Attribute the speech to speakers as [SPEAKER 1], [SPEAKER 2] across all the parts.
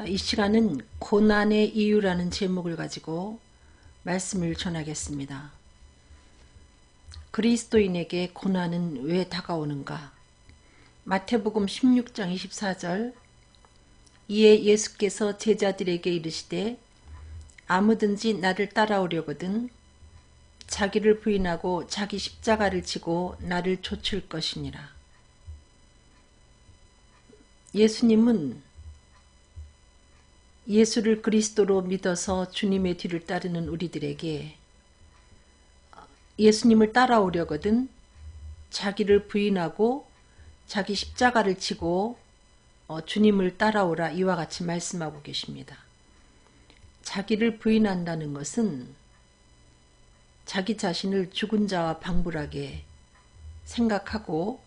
[SPEAKER 1] 이 시간은 고난의 이유라는 제목을 가지고 말씀을 전하겠습니다. 그리스도인에게 고난은 왜 다가오는가? 마태복음 16장 24절. 이에 예수께서 제자들에게 이르시되 아무든지 나를 따라오려거든 자기를 부인하고 자기 십자가를 지고 나를 좇을 것이니라. 예수님은 예수를 그리스도로 믿어서 주님의 뒤를 따르는 우리들에게 예수님을 따라오려거든 자기를 부인하고 자기 십자가를 지고 주님을 따라오라 이와 같이 말씀하고 계십니다. 자기를 부인한다는 것은 자기 자신을 죽은 자와 방불하게 생각하고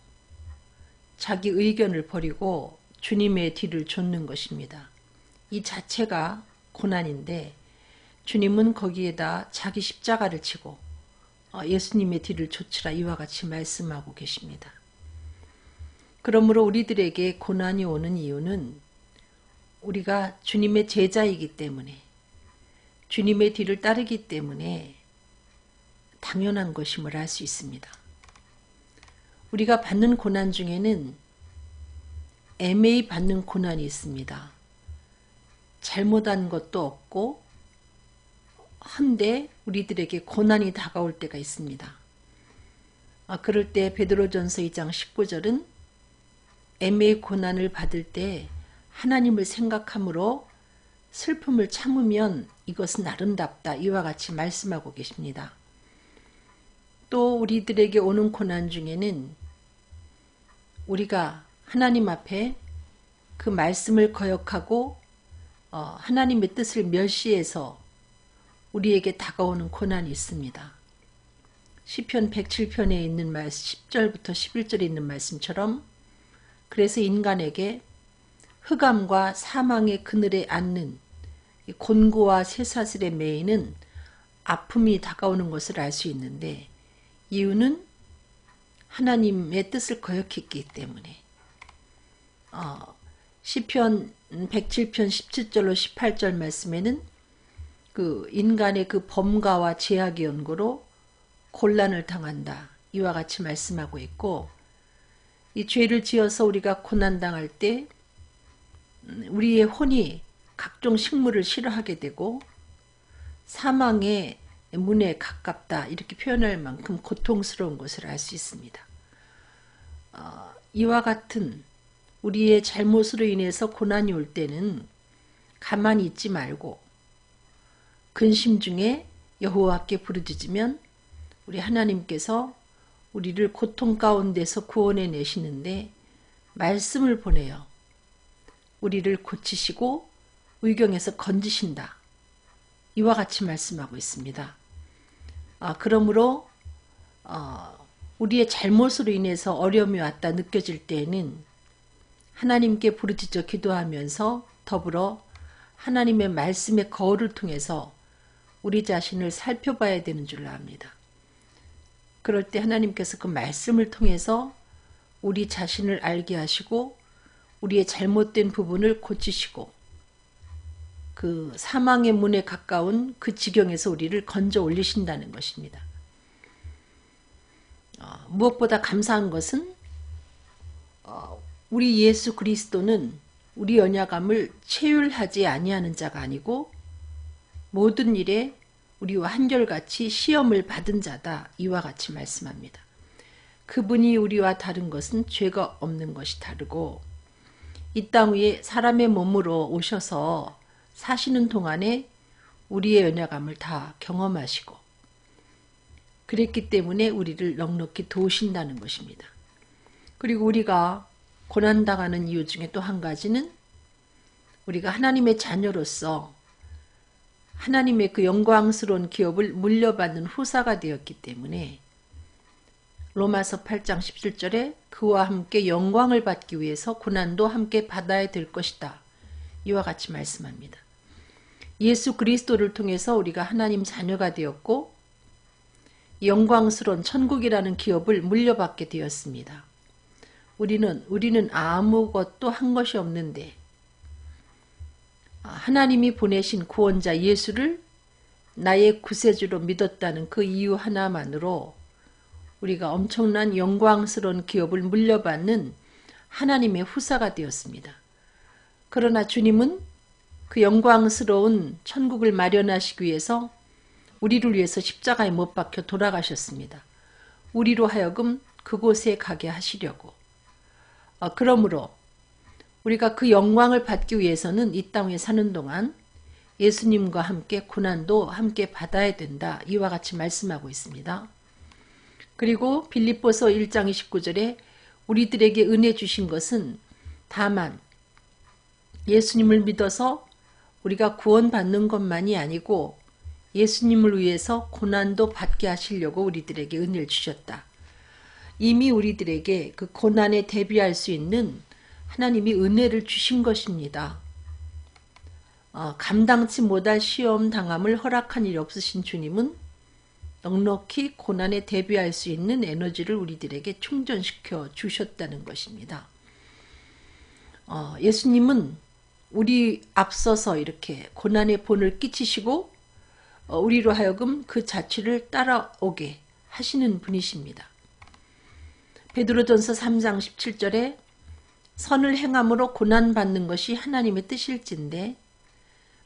[SPEAKER 1] 자기 의견을 버리고 주님의 뒤를 좇는 것입니다. 이 자체가 고난인데 주님은 거기에다 자기 십자가를 지고 예수님의 뒤를 좇으라 이와 같이 말씀하고 계십니다. 그러므로 우리들에게 고난이 오는 이유는 우리가 주님의 제자이기 때문에 주님의 뒤를 따르기 때문에 당연한 것임을 알 수 있습니다. 우리가 받는 고난 중에는 애매히 받는 고난이 있습니다. 잘못한 것도 없고 한데 우리들에게 고난이 다가올 때가 있습니다. 그럴 때 베드로전서 2장 19절은 애매히 고난을 받을 때 하나님을 생각함으로 슬픔을 참으면 이것은 아름답다 이와 같이 말씀하고 계십니다. 또 우리들에게 오는 고난 중에는 우리가 하나님 앞에 그 말씀을 거역하고 하나님의 뜻을 멸시해서 우리에게 다가오는 고난이 있습니다. 시편 107편에 있는 말씀 10절부터 11절에 있는 말씀처럼 그래서 인간에게 흑암과 사망의 그늘에 앉는 곤고와 쇠사슬에 매이는 아픔이 다가오는 것을 알 수 있는데 이유는 하나님의 뜻을 거역했기 때문에 시편 107편 17절로 18절 말씀에는 그 인간의 그 범가와 죄악의 연고로 곤란을 당한다 이와 같이 말씀하고 있고 이 죄를 지어서 우리가 고난당할 때 우리의 혼이 각종 식물을 싫어하게 되고 사망의 문에 가깝다 이렇게 표현할 만큼 고통스러운 것을 알 수 있습니다. 이와 같은 우리의 잘못으로 인해서 고난이 올 때는 가만히 있지 말고 근심 중에 여호와께 부르짖으면 우리 하나님께서 우리를 고통 가운데서 구원해 내시는데 말씀을 보내어 우리를 고치시고 의경에서 건지신다. 이와 같이 말씀하고 있습니다. 그러므로 우리의 잘못으로 인해서 어려움이 왔다 느껴질 때에는 하나님께 부르짖어 기도하면서 더불어 하나님의 말씀의 거울을 통해서 우리 자신을 살펴봐야 되는 줄 압니다. 그럴 때 하나님께서 그 말씀을 통해서 우리 자신을 알게 하시고 우리의 잘못된 부분을 고치시고 그 사망의 문에 가까운 그 지경에서 우리를 건져 올리신다는 것입니다. 무엇보다 감사한 것은 우리 예수 그리스도는 우리 연약함을 체휼하지 아니하는 자가 아니고 모든 일에 우리와 한결같이 시험을 받은 자다 이와 같이 말씀합니다. 그분이 우리와 다른 것은 죄가 없는 것이 다르고 이 땅 위에 사람의 몸으로 오셔서 사시는 동안에 우리의 연약함을 다 경험하시고 그랬기 때문에 우리를 넉넉히 도우신다는 것입니다. 그리고 우리가 고난당하는 이유 중에 또 한 가지는 우리가 하나님의 자녀로서 하나님의 그 영광스러운 기업을 물려받는 후사가 되었기 때문에 로마서 8장 17절에 그와 함께 영광을 받기 위해서 고난도 함께 받아야 될 것이다. 이와 같이 말씀합니다. 예수 그리스도를 통해서 우리가 하나님 자녀가 되었고 영광스러운 천국이라는 기업을 물려받게 되었습니다. 우리는 아무것도 한 것이 없는데 하나님이 보내신 구원자 예수를 나의 구세주로 믿었다는 그 이유 하나만으로 우리가 엄청난 영광스러운 기업을 물려받는 하나님의 후사가 되었습니다. 그러나 주님은 그 영광스러운 천국을 마련하시기 위해서 우리를 위해서 십자가에 못 박혀 돌아가셨습니다. 우리로 하여금 그곳에 가게 하시려고. 그러므로 우리가 그 영광을 받기 위해서는 이 땅에 사는 동안 예수님과 함께 고난도 함께 받아야 된다. 이와 같이 말씀하고 있습니다. 그리고 빌립보서 1장 29절에 우리들에게 은혜 주신 것은 다만 예수님을 믿어서 우리가 구원받는 것만이 아니고 예수님을 위해서 고난도 받게 하시려고 우리들에게 은혜를 주셨다. 이미 우리들에게 그 고난에 대비할 수 있는 하나님이 은혜를 주신 것입니다. 감당치 못할 시험 당함을 허락한 일이 없으신 주님은 넉넉히 고난에 대비할 수 있는 에너지를 우리들에게 충전시켜 주셨다는 것입니다. 예수님은 우리 앞서서 이렇게 고난의 본을 끼치시고 우리로 하여금 그 자취를 따라오게 하시는 분이십니다. 베드로전서 3장 17절에 선을 행함으로 고난받는 것이 하나님의 뜻일진데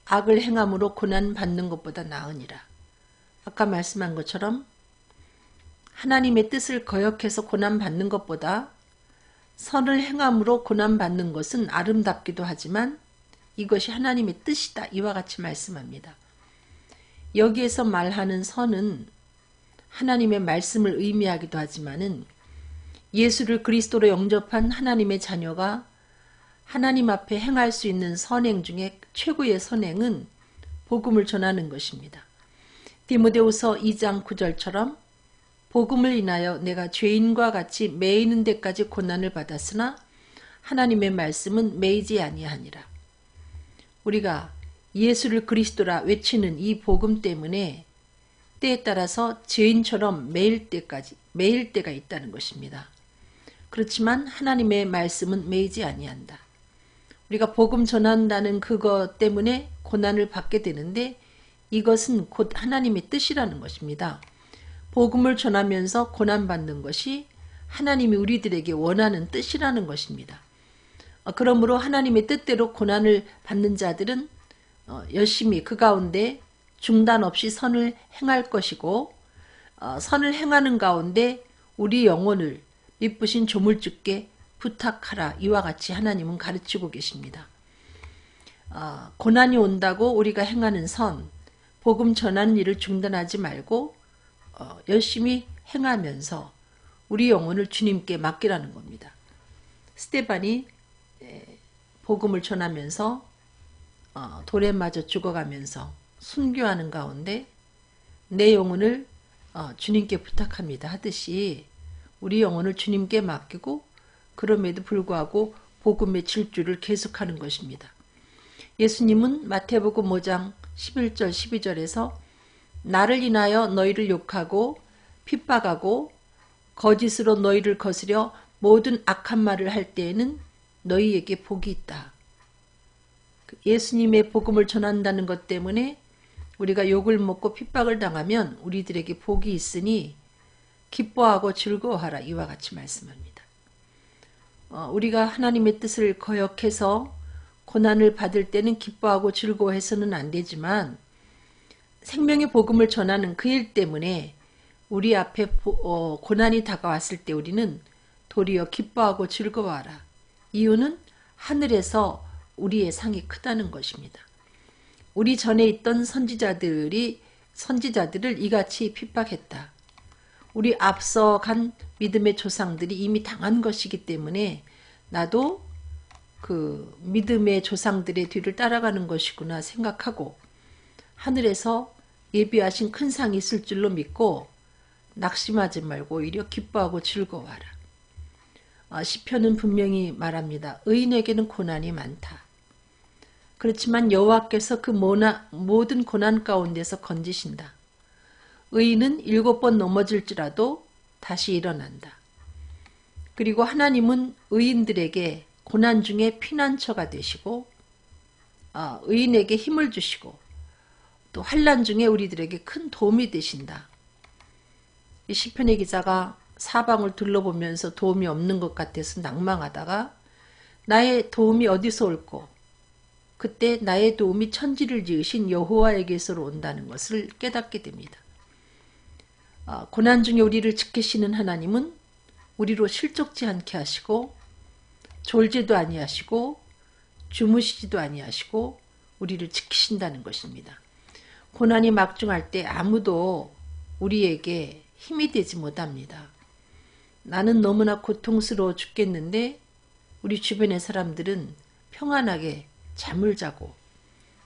[SPEAKER 1] 악을 행함으로 고난받는 것보다 나으니라. 아까 말씀한 것처럼 하나님의 뜻을 거역해서 고난받는 것보다 선을 행함으로 고난받는 것은 아름답기도 하지만 이것이 하나님의 뜻이다. 이와 같이 말씀합니다. 여기에서 말하는 선은 하나님의 말씀을 의미하기도 하지만은 예수를 그리스도로 영접한 하나님의 자녀가 하나님 앞에 행할 수 있는 선행 중에 최고의 선행은 복음을 전하는 것입니다. 디모데후서 2장 9절처럼 복음을 인하여 내가 죄인과 같이 매이는 데까지 고난을 받았으나 하나님의 말씀은 매이지 아니하니라. 우리가 예수를 그리스도라 외치는 이 복음 때문에 때에 따라서 죄인처럼 매일 때가 있다는 것입니다. 그렇지만 하나님의 말씀은 매이지 아니한다. 우리가 복음 전한다는 그것 때문에 고난을 받게 되는데 이것은 곧 하나님의 뜻이라는 것입니다. 복음을 전하면서 고난받는 것이 하나님이 우리들에게 원하는 뜻이라는 것입니다. 그러므로 하나님의 뜻대로 고난을 받는 자들은 열심히 그 가운데 중단 없이 선을 행할 것이고 선을 행하는 가운데 우리 영혼을 미쁘신 조물주께 부탁하라. 이와 같이 하나님은 가르치고 계십니다. 고난이 온다고 우리가 행하는 선, 복음 전하는 일을 중단하지 말고 열심히 행하면서 우리 영혼을 주님께 맡기라는 겁니다. 스데반이 복음을 전하면서 돌에 맞아 죽어가면서 순교하는 가운데 내 영혼을 주님께 부탁합니다 하듯이 우리 영혼을 주님께 맡기고 그럼에도 불구하고 복음의 질주를 계속하는 것입니다. 예수님은 마태복음 5장 11절 12절에서 나를 인하여 너희를 욕하고 핍박하고 거짓으로 너희를 거스려 모든 악한 말을 할 때에는 너희에게 복이 있다. 예수님의 복음을 전한다는 것 때문에 우리가 욕을 먹고 핍박을 당하면 우리들에게 복이 있으니 기뻐하고 즐거워하라. 이와 같이 말씀합니다. 우리가 하나님의 뜻을 거역해서 고난을 받을 때는 기뻐하고 즐거워해서는 안 되지만 생명의 복음을 전하는 그 일 때문에 우리 앞에 고난이 다가왔을 때 우리는 도리어 기뻐하고 즐거워하라. 이유는 하늘에서 우리의 상이 크다는 것입니다. 우리 전에 있던 선지자들을 이같이 핍박했다. 우리 앞서간 믿음의 조상들이 이미 당한 것이기 때문에 나도 그 믿음의 조상들의 뒤를 따라가는 것이구나 생각하고 하늘에서 예비하신 큰 상이 있을 줄로 믿고 낙심하지 말고 오히려 기뻐하고 즐거워하라. 시편은 분명히 말합니다. 의인에게는 고난이 많다. 그렇지만 여호와께서 그 모든 고난 가운데서 건지신다. 의인은 7번 넘어질지라도 다시 일어난다. 그리고 하나님은 의인들에게 고난 중에 피난처가 되시고 의인에게 힘을 주시고 또 환난 중에 우리들에게 큰 도움이 되신다. 이 시편의 기자가 사방을 둘러보면서 도움이 없는 것 같아서 낭망하다가 나의 도움이 어디서 올꼬? 그때 나의 도움이 천지를 지으신 여호와에게서 온다는 것을 깨닫게 됩니다. 고난 중에 우리를 지키시는 하나님은 우리로 실족지 않게 하시고 졸지도 아니하시고 주무시지도 아니하시고 우리를 지키신다는 것입니다. 고난이 막중할 때 아무도 우리에게 힘이 되지 못합니다. 나는 너무나 고통스러워 죽겠는데 우리 주변의 사람들은 평안하게 잠을 자고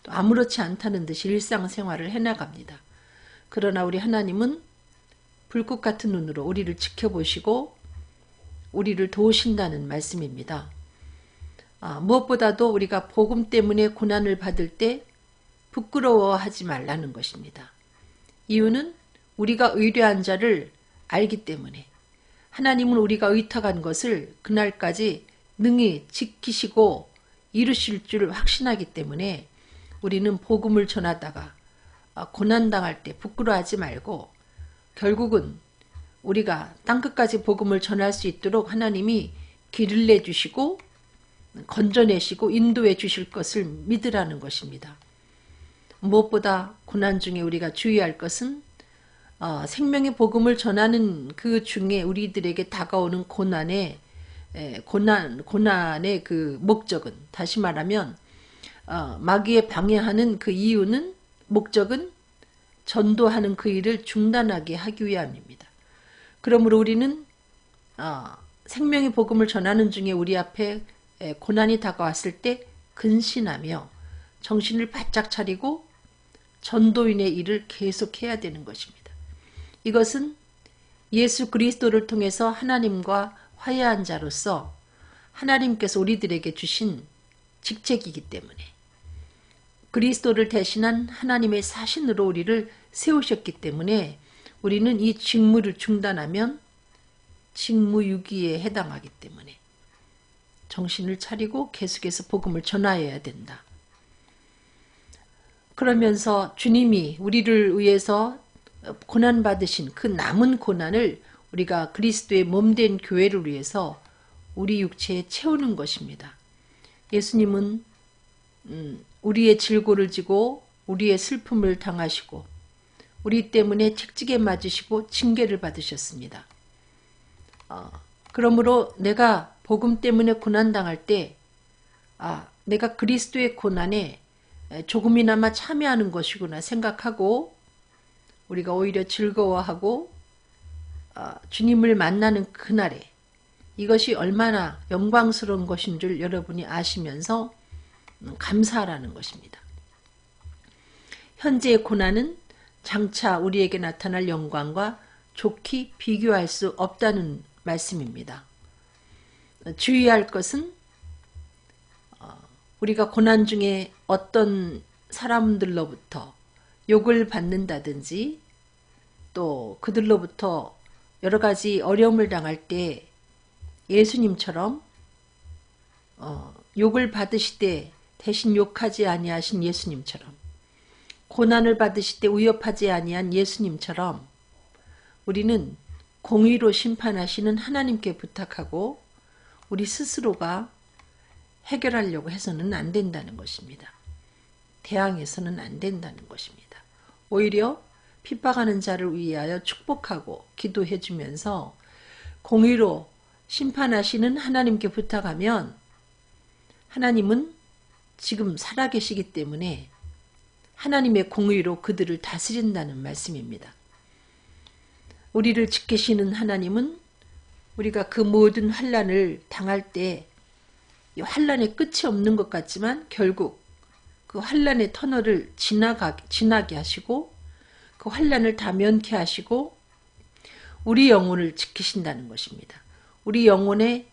[SPEAKER 1] 또 아무렇지 않다는 듯이 일상생활을 해나갑니다. 그러나 우리 하나님은 불꽃 같은 눈으로 우리를 지켜보시고 우리를 도우신다는 말씀입니다. 무엇보다도 우리가 복음 때문에 고난을 받을 때 부끄러워하지 말라는 것입니다. 이유는 우리가 의뢰한 자를 알기 때문에 하나님은 우리가 의탁한 것을 그날까지 능히 지키시고 이루실 줄 확신하기 때문에 우리는 복음을 전하다가 고난당할 때 부끄러워하지 말고 결국은 우리가 땅끝까지 복음을 전할 수 있도록 하나님이 길을 내주시고 건져내시고 인도해 주실 것을 믿으라는 것입니다. 무엇보다 고난 중에 우리가 주의할 것은 생명의 복음을 전하는 그 중에 우리들에게 다가오는 고난의 그 목적은, 다시 말하면 마귀에 방해하는 그 이유는, 목적은 전도하는 그 일을 중단하게 하기 위함입니다. 그러므로 우리는 생명의 복음을 전하는 중에 우리 앞에 고난이 다가왔을 때 근신하며 정신을 바짝 차리고 전도인의 일을 계속해야 되는 것입니다. 이것은 예수 그리스도를 통해서 하나님과 화해한 자로서 하나님께서 우리들에게 주신 직책이기 때문에, 그리스도를 대신한 하나님의 사신으로 우리를 세우셨기 때문에 우리는 이 직무를 중단하면 직무유기에 해당하기 때문에 정신을 차리고 계속해서 복음을 전하여야 된다. 그러면서 주님이 우리를 위해서 고난받으신 그 남은 고난을 우리가 그리스도의 몸된 교회를 위해서 우리 육체에 채우는 것입니다. 예수님은 우리의 질고를 지고 우리의 슬픔을 당하시고 우리 때문에 책찍에 맞으시고 징계를 받으셨습니다. 그러므로 내가 복음 때문에 고난당할 때 내가 그리스도의 고난에 조금이나마 참여하는 것이구나 생각하고 우리가 오히려 즐거워하고 주님을 만나는 그날에 이것이 얼마나 영광스러운 것인 줄 여러분이 아시면서 감사하라는 것입니다. 현재의 고난은 장차 우리에게 나타날 영광과 좋게 비교할 수 없다는 말씀입니다. 주의할 것은 우리가 고난 중에 어떤 사람들로부터 욕을 받는다든지 또 그들로부터 여러 가지 어려움을 당할 때 예수님처럼 욕을 받으실 때 대신 욕하지 아니하신 예수님처럼, 고난을 받으실 때 위협하지 아니한 예수님처럼 우리는 공의로 심판하시는 하나님께 부탁하고 우리 스스로가 해결하려고 해서는 안 된다는 것입니다. 대항해서는 안 된다는 것입니다. 오히려 핍박하는 자를 위하여 축복하고 기도해 주면서 공의로 심판하시는 하나님께 부탁하면 하나님은 지금 살아계시기 때문에 하나님의 공의로 그들을 다스린다는 말씀입니다. 우리를 지키시는 하나님은 우리가 그 모든 환난을 당할 때 이 환난의 끝이 없는 것 같지만 결국 그 환난의 터널을 지나게 하시고 그 환난을 다 면케 하시고 우리 영혼을 지키신다는 것입니다. 우리 영혼에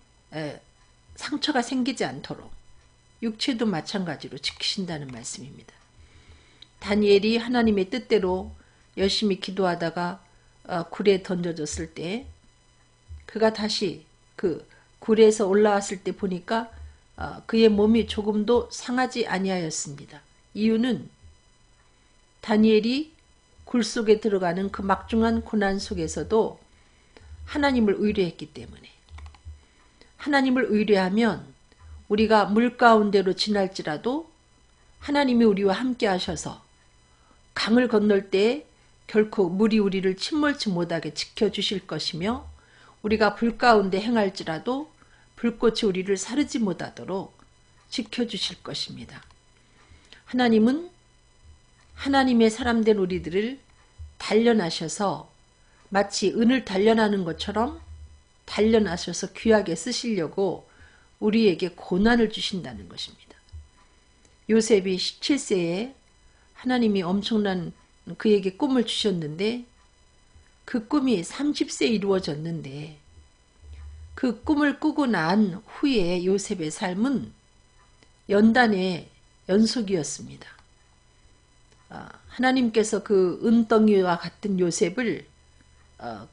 [SPEAKER 1] 상처가 생기지 않도록 육체도 마찬가지로 지키신다는 말씀입니다. 다니엘이 하나님의 뜻대로 열심히 기도하다가 굴에 던져졌을 때 그가 다시 그 굴에서 올라왔을 때 보니까 그의 몸이 조금도 상하지 아니하였습니다. 이유는 다니엘이 굴 속에 들어가는 그 막중한 고난 속에서도 하나님을 의뢰했기 때문에, 하나님을 의뢰하면 우리가 물 가운데로 지날지라도 하나님이 우리와 함께 하셔서 강을 건널 때 결코 물이 우리를 침몰치 못하게 지켜주실 것이며, 우리가 불 가운데 행할지라도 불꽃이 우리를 사르지 못하도록 지켜주실 것입니다. 하나님은 하나님의 사람된 우리들을 단련하셔서 마치 은을 단련하는 것처럼 단련하셔서 귀하게 쓰시려고 우리에게 고난을 주신다는 것입니다. 요셉이 17세에 하나님이 엄청난 그에게 꿈을 주셨는데, 그 꿈이 30세에 이루어졌는데, 그 꿈을 꾸고 난 후에 요셉의 삶은 연단의 연속이었습니다. 하나님께서 그 은덩이와 같은 요셉을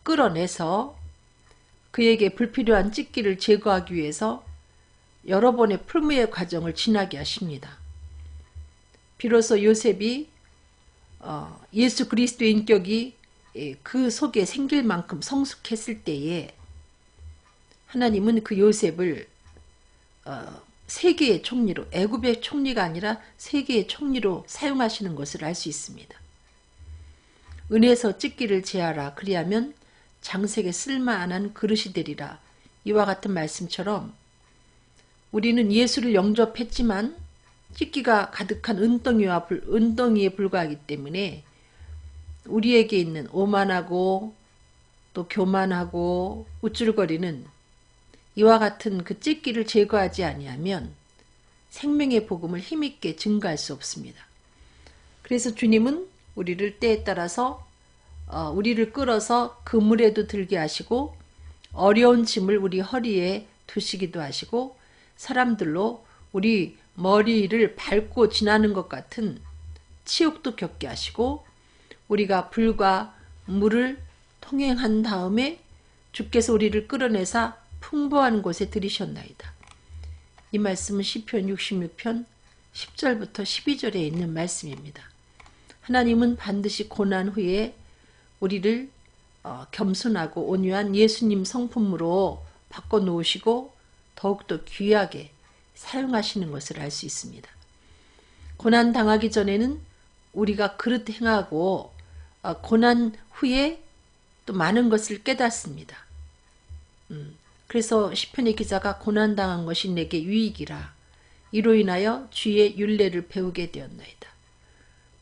[SPEAKER 1] 끌어내서 그에게 불필요한 찢기를 제거하기 위해서 여러 번의 풀무의 과정을 지나게 하십니다. 비로소 요셉이 예수 그리스도의 인격이 그 속에 생길 만큼 성숙했을 때에 하나님은 그 요셉을 세계의 총리로, 애굽의 총리가 아니라 세계의 총리로 사용하시는 것을 알 수 있습니다. 은에서 찢기를 제하라, 그리하면 장색에 쓸만한 그릇이 되리라. 이와 같은 말씀처럼 우리는 예수를 영접했지만 찢기가 가득한 은덩이에 불과하기 때문에 우리에게 있는 오만하고 또 교만하고 우쭐거리는 이와 같은 그 찢기를 제거하지 아니하면 생명의 복음을 힘있게 증거할 수 없습니다. 그래서 주님은 우리를 때에 따라서 우리를 끌어서 그물에도 들게 하시고 어려운 짐을 우리 허리에 두시기도 하시고 사람들로 우리 머리를 밟고 지나는 것 같은 치욕도 겪게 하시고 우리가 불과 물을 통행한 다음에 주께서 우리를 끌어내사 풍부한 곳에 들이셨나이다. 이 말씀은 시편 66편 10절부터 12절에 있는 말씀입니다. 하나님은 반드시 고난 후에 우리를 겸손하고 온유한 예수님 성품으로 바꿔놓으시고 더욱더 귀하게 사용하시는 것을 알 수 있습니다. 고난 당하기 전에는 우리가 그릇 행하고 고난 후에 또 많은 것을 깨닫습니다. 그래서 시편의 기자가 고난 당한 것이 내게 유익이라. 이로 인하여 주의 율례를 배우게 되었나이다.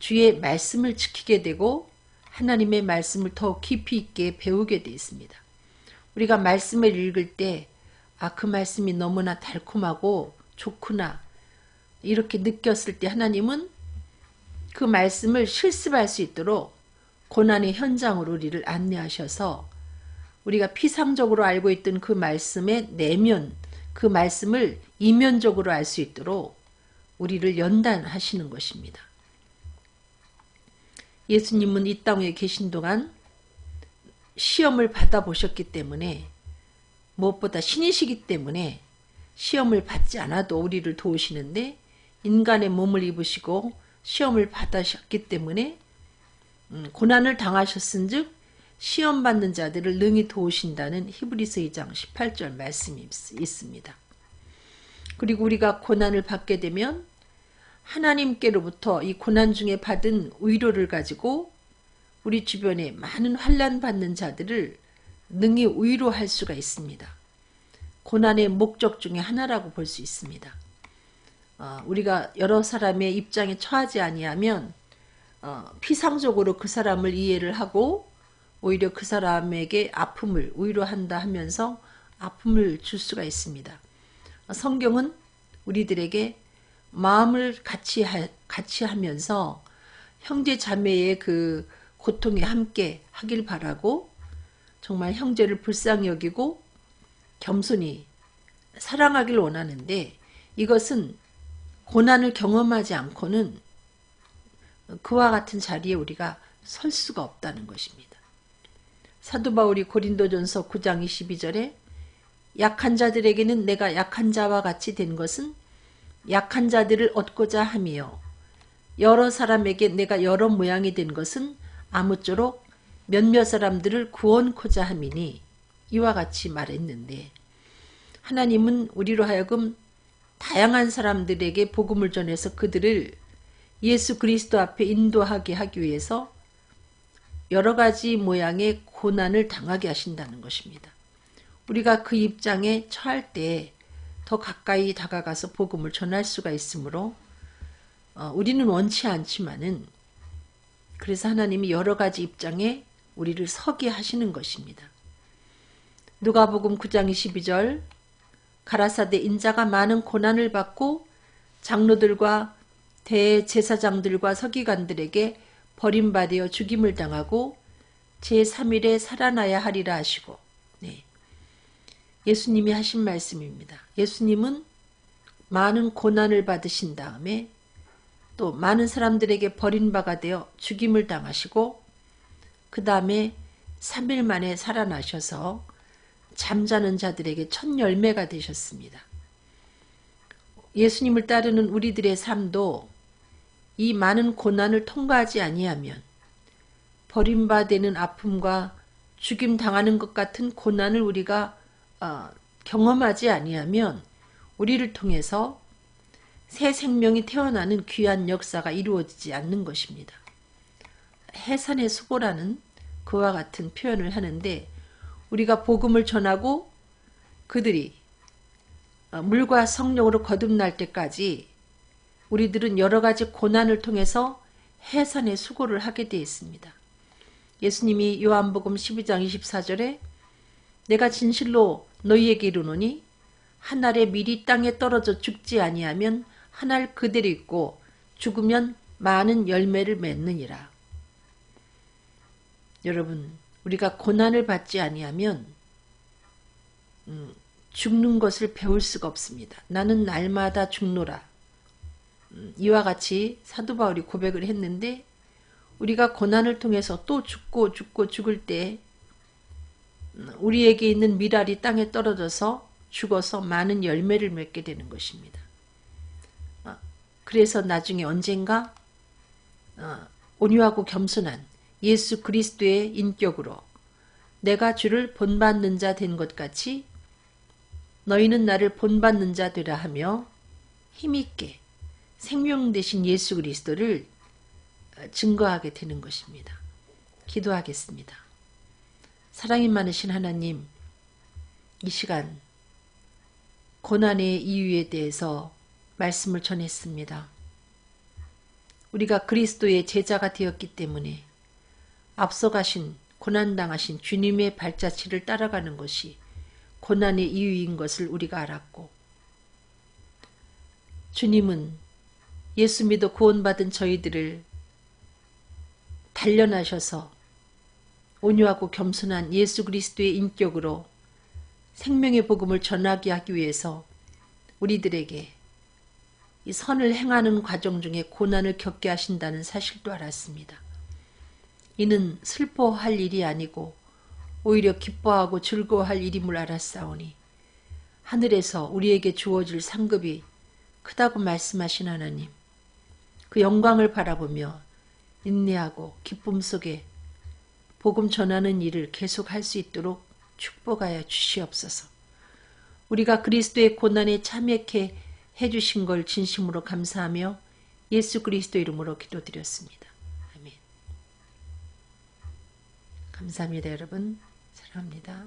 [SPEAKER 1] 주의 말씀을 지키게 되고 하나님의 말씀을 더욱 깊이 있게 배우게 되어 있습니다. 우리가 말씀을 읽을 때 그 말씀이 너무나 달콤하고 좋구나 이렇게 느꼈을 때 하나님은 그 말씀을 실습할 수 있도록 고난의 현장으로 우리를 안내하셔서 우리가 피상적으로 알고 있던 그 말씀의 내면, 그 말씀을 이면적으로 알 수 있도록 우리를 연단하시는 것입니다. 예수님은 이 땅에 계신 동안 시험을 받아보셨기 때문에 무엇보다 신이시기 때문에 시험을 받지 않아도 우리를 도우시는데 인간의 몸을 입으시고 시험을 받으셨기 때문에 고난을 당하셨은즉 시험 받는 자들을 능히 도우신다는 히브리서 2장 18절 말씀이 있습니다. 그리고 우리가 고난을 받게 되면 하나님께로부터 이 고난 중에 받은 위로를 가지고 우리 주변에 많은 환난 받는 자들을 능히 위로할 수가 있습니다. 고난의 목적 중에 하나라고 볼 수 있습니다. 우리가 여러 사람의 입장에 처하지 아니하면 피상적으로 그 사람을 이해를 하고 오히려 그 사람에게 아픔을 위로한다 하면서 아픔을 줄 수가 있습니다. 성경은 우리들에게 마음을 같이 하면서 형제 자매의 그 고통에 함께 하길 바라고 정말 형제를 불쌍히 여기고 겸손히 사랑하길 원하는데 이것은 고난을 경험하지 않고는 그와 같은 자리에 우리가 설 수가 없다는 것입니다. 사도 바울이 고린도전서 9장 22절에 약한 자들에게는 내가 약한 자와 같이 된 것은 약한 자들을 얻고자 함이요 여러 사람에게 내가 여러 모양이 된 것은 아무쪼록 몇몇 사람들을 구원코자 함이니 이와 같이 말했는데 하나님은 우리로 하여금 다양한 사람들에게 복음을 전해서 그들을 예수 그리스도 앞에 인도하게 하기 위해서 여러 가지 모양의 고난을 당하게 하신다는 것입니다. 우리가 그 입장에 처할 때 더 가까이 다가가서 복음을 전할 수가 있으므로 우리는 원치 않지만은 그래서 하나님이 여러 가지 입장에 우리를 서게 하시는 것입니다. 누가복음 9장 22절 가라사대 인자가 많은 고난을 받고 장로들과 대제사장들과 서기관들에게 버림받아 죽임을 당하고 제3일에 살아나야 하리라 하시고 네. 예수님이 하신 말씀입니다. 예수님은 많은 고난을 받으신 다음에 또 많은 사람들에게 버림받아 되어 죽임을 당하시고 그 다음에 3일 만에 살아나셔서 잠자는 자들에게 첫 열매가 되셨습니다. 예수님을 따르는 우리들의 삶도 이 많은 고난을 통과하지 아니하면 버림받는 아픔과 죽임 당하는 것 같은 고난을 우리가 경험하지 아니하면 우리를 통해서 새 생명이 태어나는 귀한 역사가 이루어지지 않는 것입니다. 해산의 수고라는 그와 같은 표현을 하는데 우리가 복음을 전하고 그들이 물과 성령으로 거듭날 때까지 우리들은 여러 가지 고난을 통해서 해산의 수고를 하게 되어 있습니다. 예수님이 요한복음 12장 24절에 내가 진실로 너희에게 이르노니 한 알의 밀이 땅에 떨어져 죽지 아니하면 한 알 그대로 있고 죽으면 많은 열매를 맺느니라. 여러분 우리가 고난을 받지 아니하면 죽는 것을 배울 수가 없습니다. 나는 날마다 죽노라. 이와 같이 사도 바울이 고백을 했는데 우리가 고난을 통해서 또 죽고 죽을 때 우리에게 있는 밀알이 땅에 떨어져서 죽어서 많은 열매를 맺게 되는 것입니다. 그래서 나중에 언젠가 온유하고 겸손한 예수 그리스도의 인격으로 내가 주를 본받는 자 된 것 같이 너희는 나를 본받는 자 되라 하며 힘있게 생명 되신 예수 그리스도를 증거하게 되는 것입니다. 기도하겠습니다. 사랑이 많으신 하나님, 이 시간 고난의 이유에 대해서 말씀을 전했습니다. 우리가 그리스도의 제자가 되었기 때문에 앞서가신 고난당하신 주님의 발자취를 따라가는 것이 고난의 이유인 것을 우리가 알았고 주님은 예수 믿어 구원받은 저희들을 단련하셔서 온유하고 겸손한 예수 그리스도의 인격으로 생명의 복음을 전하게 하기 위해서 우리들에게 이 선을 행하는 과정 중에 고난을 겪게 하신다는 사실도 알았습니다. 이는 슬퍼할 일이 아니고 오히려 기뻐하고 즐거워할 일임을 알았사오니 하늘에서 우리에게 주어질 상급이 크다고 말씀하신 하나님, 그 영광을 바라보며 인내하고 기쁨 속에 복음 전하는 일을 계속할 수 있도록 축복하여 주시옵소서. 우리가 그리스도의 고난에 참여케 해주신 걸 진심으로 감사하며 예수 그리스도 이름으로 기도드렸습니다. 아멘. 감사합니다 여러분. 사랑합니다.